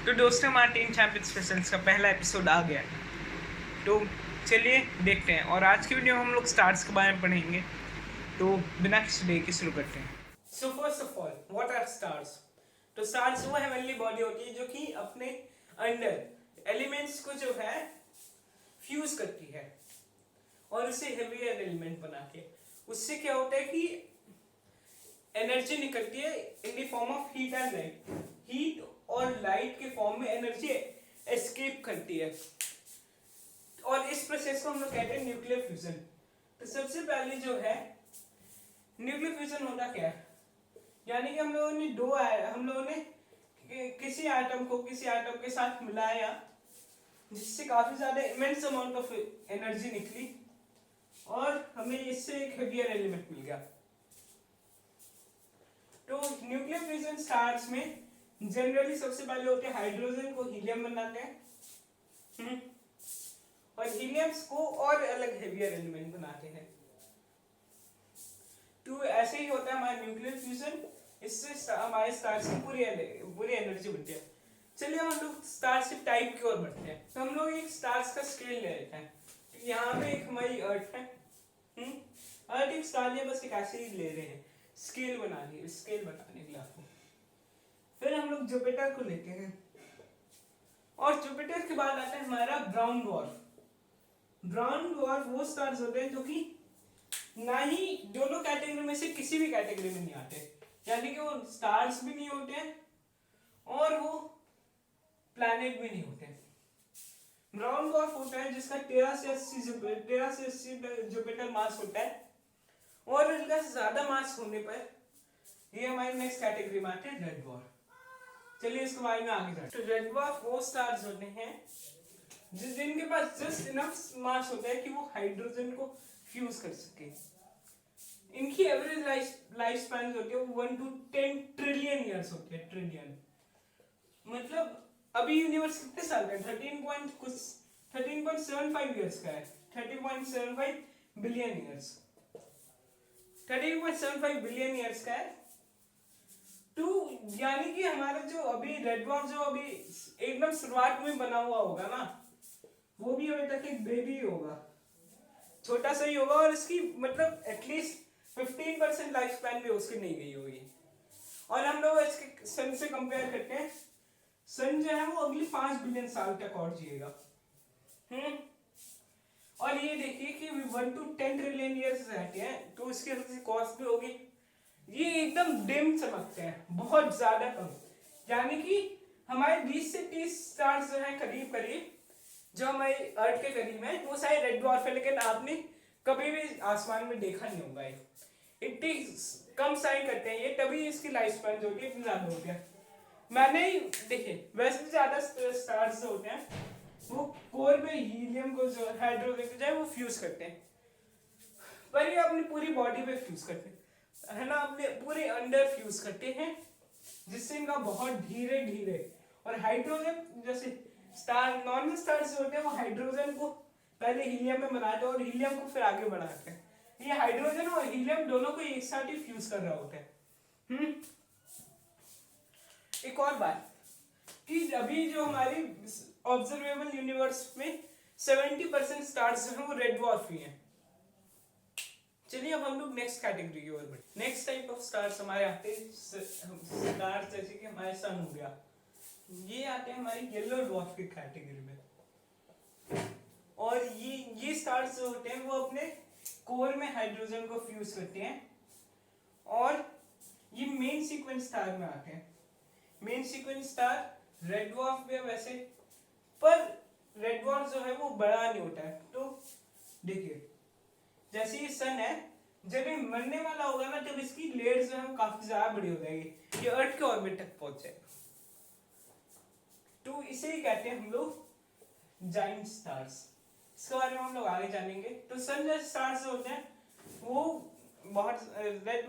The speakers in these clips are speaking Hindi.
तो दोस्तों हमारा टीन चैंपियन स्पेशल्स का पहला एपिसोड आ गया। तो चलिए देखते हैं, और आज की वीडियो में हम लोग स्टार्स के बारे में पढ़ेंगे। तो बिना किसी देर के शुरू करते हैं। So first of all, what are stars? तो स्टार्स वो हेवनली बॉडी होती है जो कि अपने अंदर एलिमेंट्स को जो है फ्यूज करती है और उसे हेवियर एलिमेंट बना के उससे क्या होता है कि एनर्जी निकलती है in the form of heat and light. Heat और लाइट के फॉर्म में एनर्जी एस्केप करती है और इस प्रोसेस को हम लोग कहते हैं न्यूक्लियर फ्यूजन। तो सबसे पहले जो है न्यूक्लियर फ्यूजन होता क्या है, यानी कि हम लोगों ने किसी एटम को किसी एटम के साथ मिलाया जिससे काफी ज्यादा इमेंस अमाउंट ऑफ एनर्जी निकली और हमें इससे एक हेवियर एलिमेंट मिल गया। तो न्यूक्लियर फ्यूजन स्टार्स में जनरली सबसे पहले होते हैं हाइड्रोजन को हीलियम बनाते हैं और हीलियम्स को और अलग हेवियर एलिमेंट बनाते हैं। तो ऐसे ही होता है हमारा न्यूक्लियर फ्यूजन, इससे हमारे स्टार्स की पूरी एनर्जी बनती है। चलिए हम लोग स्टार्स के टाइप की ओर बढ़ते हैं। तो हम लोग एक स्टार्स का स्केल ले लेते हैं। तो यहाँ पे एक हमारी अर्थ है, अर्थ एक स्टार है, बस एक ऐसे ही ले रहे हैं स्केल बनाने के लिए आपको। फिर हम लोग जुपिटर को लेते हैं और जुपिटर के बाद आता है हमारा ब्राउन ड्वार्फ। ब्राउन ड्वार्फ वो स्टार्स होते हैं जो कि ना ही दोनों कैटेगरी में से किसी भी कैटेगरी में नहीं आते, यानी कि वो स्टार्स भी नहीं होते हैं और वो प्लैनेट भी नहीं होते। ब्राउन ड्वार्फ होता है जिसका 13 से 80 जुपिटर मास होता है और इनका ज्यादा मास होने पर ये हमारे नेक्स्ट कैटेगरी में आते हैं रेड ड्वार्फ। चलिए इसके बारे में आगे जाते हैं। तो रेड ड्वार्फ वो स्टार्स होते हैं जिनके पास जस्ट इनफ मास होता है कि वो हाइड्रोजन को फ्यूज कर सके। इनकी एवरेज लाइफ स्पैन होती है 1 to 10 ट्रिलियन ईयर्स होती है। ट्रिलियन मतलब अभी यूनिवर्स कितने साल का है? 13.75 ईयर्स का है। 13.75 बिलियन ईयर्स 13.75 बिलियन ईयर्स का है। तो यानी कि हमारा जो अभी रेड ड्वार्फ जो अभी एकदम शुरुआत में बना हुआ होगा ना, वो भी अभी तक एक बेबी होगा, छोटा सा ही होगा और इसकी मतलब एटलीस्ट 15% लाइफ स्पैन भी उसकी नहीं गई होगी। और हम लोग इसके सन से कंपेयर करते हैं, सन जो है वो अगली 5 बिलियन साल तक और जिएगा। और ये देखिए कि 1 to 10 ट्रिलियन ईयर्स रहते हैं, तो इसकी कॉस्ट भी होगी। ये एकदम डिम चमकते हैं, बहुत ज्यादा कम, यानी कि हमारे 20 से 30 स्टार्स जो है करीब करीब जो हमारे अर्थ के करीब है वो शायद रेड ड्वार्फ है, लेकिन आपने कभी भी आसमान में देखा नहीं होगा। इतनी कम शाइन करते हैं ये, तभी इसकी लाइफ स्पैन जो होती है इतनी ज्यादा होती है। मैंने ही देखिए वैसे भी ज्यादा स्टार्स जो होते हैं वो कोर में हीलियम को जो हाइड्रोजन को जाए वो फ्यूज करते हैं, पर ये अपनी पूरी बॉडी पे फ्यूज करते हैं, है ना, अपने पूरे अंदर फ्यूज करते हैं जिससे इनका बहुत धीरे धीरे। और हाइड्रोजन जैसे स्टार नॉर्मल स्टार्स होते हैं वो हाइड्रोजन को पहले हीलियम में बनाते हैं और हीलियम को फिर आगे बढ़ाते हैं। ये हाइड्रोजन और हीलियम दोनों को एक साथ ही फ्यूज कर रहा होता है। एक और बात कि अभी जो हमारी ऑब्जर्वेबल यूनिवर्स में 70% स्टार्स जो हैं वो रेड ड्वार्फ ही हैं। चलिए अब हम लोग नेक्स्ट कैटेगरी की ओर बढ़े। नेक्स्ट टाइप ऑफ स्टार्स हमारे आते हैं स्टार्स जैसे कि हमारे सन हो गया, ये आते हैं हमारी येलो ड्वार्फ की कैटेगरी में। और ये स्टार्स जो होते हैं वो अपने कोर में हाइड्रोजन को फ्यूज करते हैं और ये मेन सीक्वेंस स्टार में आते हैं। Main sequence star red dwarf भी है वैसे, पर रेड ड्वार्फ जो है वो बड़ा नहीं होता है। तो देखिए जैसे ये सन है, जब ये मरने वाला होगा ना तब इसकी लेयर्स जो है वो काफी ज्यादा बड़ी हो जाएगी, ये अर्थ के ऑर्बिट तक पहुंच जाएगा। तो इसे ही कहते हैं हम लोग जाइंट स्टार्स। इसके बारे में हम लोग आगे जानेंगे। तो सन जैसे स्टार्स जो होते हैं वो बहुत रेड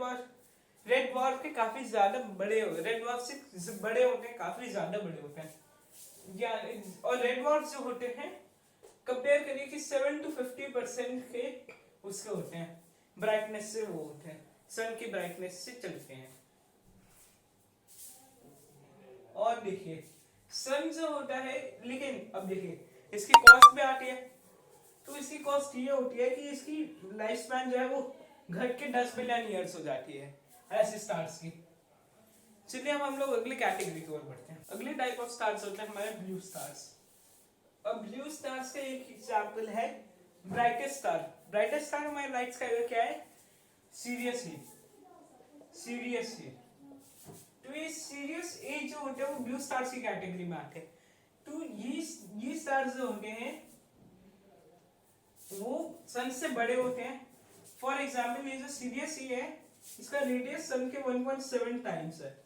ड्वार्फ के काफी ज्यादा बड़े होते हैं, रेड ड्वार्फ से बड़े होते हैं, काफी ज्यादा बड़े होते हैं। और रेड ड्वार्फ जो होते हैं कंपेयर करिए कि 7 to 50% के उसके होते हैं ब्राइटनेस से, वो होते हैं सन की ब्राइटनेस से चलते हैं। और देखिए सन जो होता है, लेकिन अब देखिए इसकी कॉस्ट भी आती है। तो इसकी कॉस्ट ये होती है कि इसकी लाइफ स्पैन जो है वो घट के 10 बिलियन ईयर्स हो जाती है ऐसे स्टार्स की। चलिए हम लोग अगली कैटेगरी की ओर बढ़ते हैं। अगले टाइप ऑफ स्टार्स होते हैं हमारे ब्लू स्टार्स। अब ब्लू स्टार्स का एक एग्जांपल है ब्राइटेस्ट स्टार। ब्राइटेस्ट स्टार हमारे राइट साइड में क्या है, सीरियस ई। सीरियस ई, तो ये सीरियस ए जो होते हैं वो ब्लू स्टार्स की कैटेगरी में आते हैं। तो ये स्टार्स जो होते हैं वो सन से बड़े होते हैं। फॉर एग्जाम्पल ये जो सीरियस ई है, इसका रेडियस सन के 1.7 टाइम्स है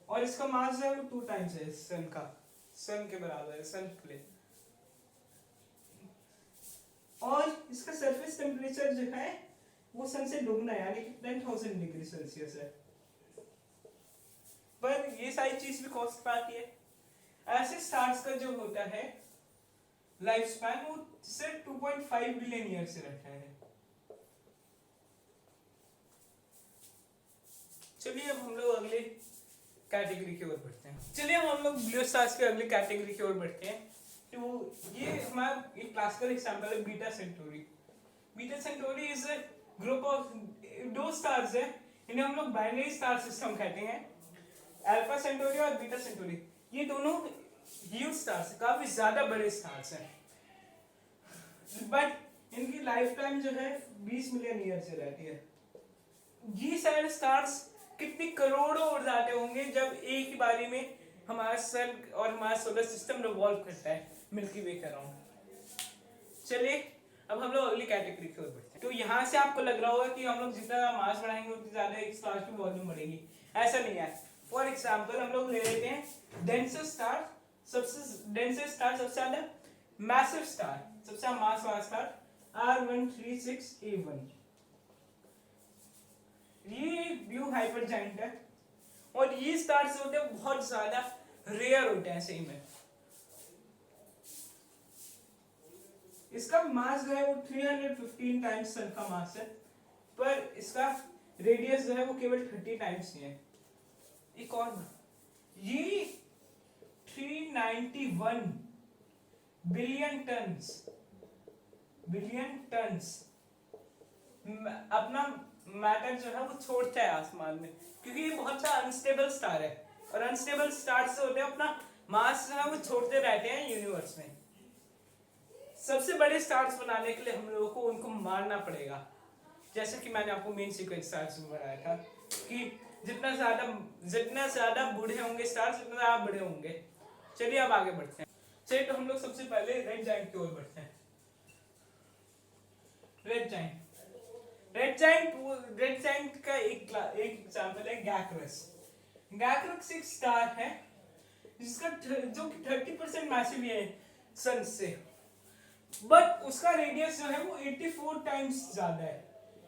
और इसका मास जो है वो 2 टाइम्स है सन का, सन के बराबर है, सन प्लेन। और इसका सरफेस टेम्परेचर जो है वो सन से दुगना है, यानी कि 10,000 डिग्री सेल्सियस है। पर ये सारी चीज भी कॉस्ट पे आती है। ऐसे स्टार्स का जो होता है लाइफ स्पैन वो सिर्फ 2.5 बिलियन ईयर से रहता है। चलिए अब हम लोग अगले कैटेगरी की ओर बढ़ते हैं। चलिए हम लोग ब्लू स्टार्स के अगले कैटेगरी की ओर बढ़ते हैं। तो ये हमारा एक क्लासिकल एग्जांपल है beta Centauri. Beta Centauri is a group of 2 stars है, इन्हें हम लोग बाइनरी स्टार सिस्टम कहते हैं, अल्फा सेंटोरी और बीटा सेंटोरी। ये दोनों ह्यूज स्टार्स, काफी ज्यादा बड़े स्टार्स हैं, बट इनकी लाइफ टाइम जो है 20 मिलियन ईयर से रहती है। ये सारे स्टार्स कितनी करोड़ों उड़ जाते होंगे जब एक ही बारी में हमारा सन और हमारा सोलर सिस्टम रिवॉल्व करता है मिल्की वे के अराउंड। चलिए अब हम लोग अगली कैटेगरी की ओर बढ़ते हैं। तो यहाँ से आपको लग रहा होगा कि हम लोग जितना मास बढ़ाएंगे उतनी ज्यादा एक स्टार की वॉल्यूम बढ़ेगी। ऐसा नहीं है। फॉर एग्जाम्पल हम लोग ले लेते हैं डेंसर स्टार। सबसे डेंसर स्टार, सबसे ज्यादा मैसिव स्टार, सबसे ज्यादा मास वाला स्टार R136A1। ये ब्लू हाइपर जाइंट है और ये स्टार्स होते हैं बहुत ज्यादा रेयर होते हैं सही में। इसका मास जो है वो 315 टाइम्स सन का मास है, पर इसका रेडियस जो है वो केवल 30 टाइम्स ही है। एक और ये 391 बिलियन टन्स अपना मैटर जो है वो छोड़ता है आसमान में, क्योंकि ये बहुत सा अनस्टेबल स्टार है और अनस्टेबल स्टार से होते हैं अपना मास जो है वो छोड़ते रहते हैं यूनिवर्स में। सबसे बड़े स्टार्स बनाने के लिए हम लोगों को उनको मारना पड़ेगा, जैसे कि मैंने आपको मेन सीक्वेंस स्टार्स में बताया था कि जितना ज्यादा बूढ़े होंगे स्टार्स उतना ज्यादा बड़े होंगे। चलिए अब आगे बढ़ते हैं। चलिए तो हम लोग सबसे पहले रेड जाइंट की ओर बढ़ते हैं। रेड जाइंट का एक एग्जांपल है गैक्रस। गैक्रस एक स्टार है जिसका जो 30% मैसिव है सन से, बट उसका रेडियस जो है वो 84 टाइम्स ज्यादा है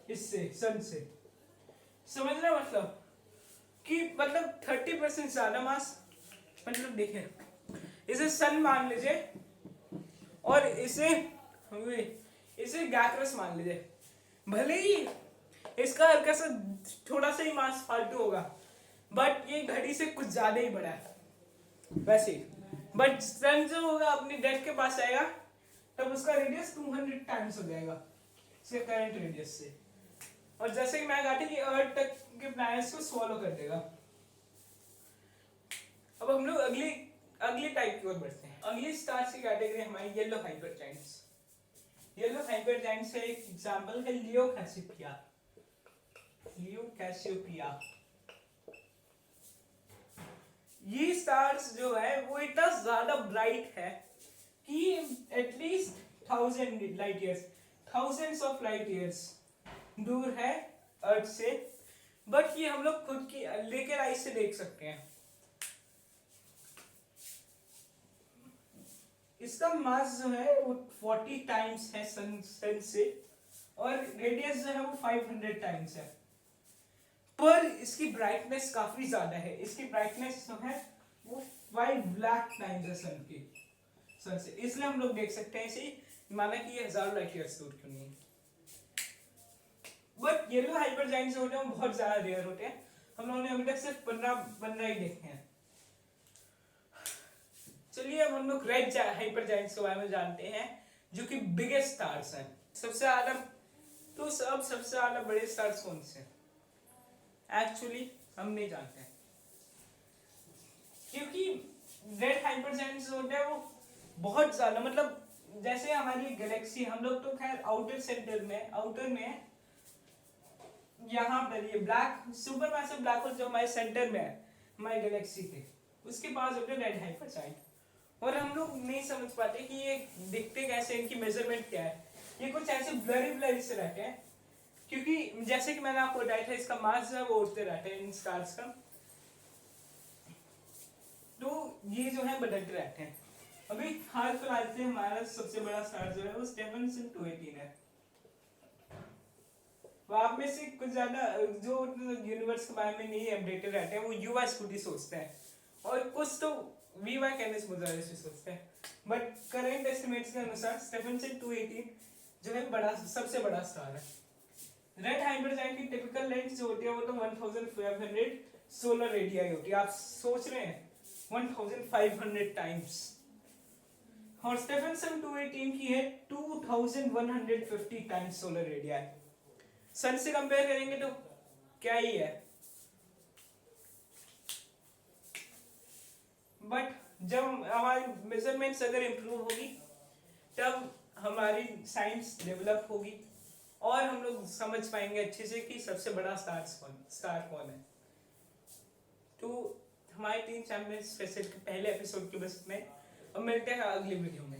इससे, सन से। समझना मतलब कि 30% ज्यादा मास, मतलब देखिए इसे सन मान लीजिए और इसे गैक्रस मान लीजिए। भले ही इसका हल्का सा थोड़ा सा ही मास फालतू होगा, बट ये घड़ी से कुछ ज्यादा ही बड़ा है वैसे। बट सन जो होगा अपनी डेथ के पास आएगा तब उसका रेडियस 200 टाइम्स हो जाएगा इसके करंट रेडियस से, और जैसे कि मैं कहा था कि अर्थ तक के प्लैनेट्स को स्वॉलो कर देगा। अब हम लोग अगली टाइप की ओर बढ़ते हैं। अगली स्टार्स की कैटेगरी हमारी yellow hyper Giants. Yellow hyper Giants का एक एग्जांपल है लियो कैसियोपिया। ये स्टार्स जो है वो इतना ज्यादा ब्राइट है कि at least 1000 light years, thousands of light years दूर है अर्थ से, बट ये हम लोग खुद की लेकर आई से देख सकते हैं। इसका मास जो है वो 40 टाइम्स है सन से, और रेडियस जो है वो 500 टाइम्स है, पर इसकी ब्राइटनेस काफी ज्यादा है। इसकी ब्राइटनेस जो है वो 5 लाख टाइम्स है सन से, इसलिए हम लोग देख सकते हैं इसे, माना कि ये 1000 लाइट ईयर्स दूर क्यों नहीं। बट येलो हाइपर जाइंट्स होते हैं वो बहुत ज्यादा रेयर होते हैं। हम लोगों ने अभी तक सिर्फ 15 ही देखे हैं। चलिए अब हम लोग रेड हाइपर जायंट्स के बारे में जानते हैं, जो कि बिगेस्ट स्टार्स हैं। सबसे ज्यादा तो सबसे ज्यादा बड़े स्टार्स कौन से हैं एक्चुअली हम नहीं जानते हैं, क्योंकि रेड हाइपर जायंट्स होते हैं वो बहुत ज्यादा, मतलब जैसे हमारी गैलेक्सी, हम लोग तो खैर आउटर में यहाँ पर ये black super massive black hole जो हमारे सेंटर में है हमारी गैलेक्सी के, उसके पास होते हैं रेड हाइपर जायंट। और हम लोग नहीं समझ पाते कि ये दिखते कैसे, इनकी मेजरमेंट क्या है। ये कुछ ऐसे ब्लरी से रहते हैं, क्योंकि जैसे कि मैंने आपको बताया था इसका मास जो है वो उड़ते रहते हैं इन स्टार्स का, तो ये जो है बदलते रहते हैं। अभी हाल फिलहाल से हमारा सबसे बड़ा स्टार जो है वो स्टेफनसन 218 है। वो आप में से कुछ ज्यादा जो यूनिवर्स के बारे में नहीं अपडेटेड रहते हैं वो युवा स्कूटी सोचते हैं, और कुछ तो वीवा कैनिस मुजारे से सोचते हैं। बट करंट एस्टिमेट्स के अनुसार स्टेफनसन 218 जो है बड़ा सबसे बड़ा स्टार है। रेड हाइपर जायंट की टिपिकल लेंथ जो होती है वो तो 1500 सोलर रेडियाई होती है। आप सोच रहे हैं 1500 टाइम्स, और स्टेफनसन 218 की है 2150 टाइम्स सोलर रेडियाई। सन से कंपेयर करेंगे तो क्या ही है, बट जब हमारी मेजरमेंट्स अगर इम्प्रूव होगी तब हमारी साइंस डेवलप होगी और हम लोग समझ पाएंगे अच्छे से कि सबसे बड़ा स्टार कौन है। तो हमारे 3 चैंपियंस स्पेशल के पहले एपिसोड के बस में, अब मिलते हैं अगली वीडियो में।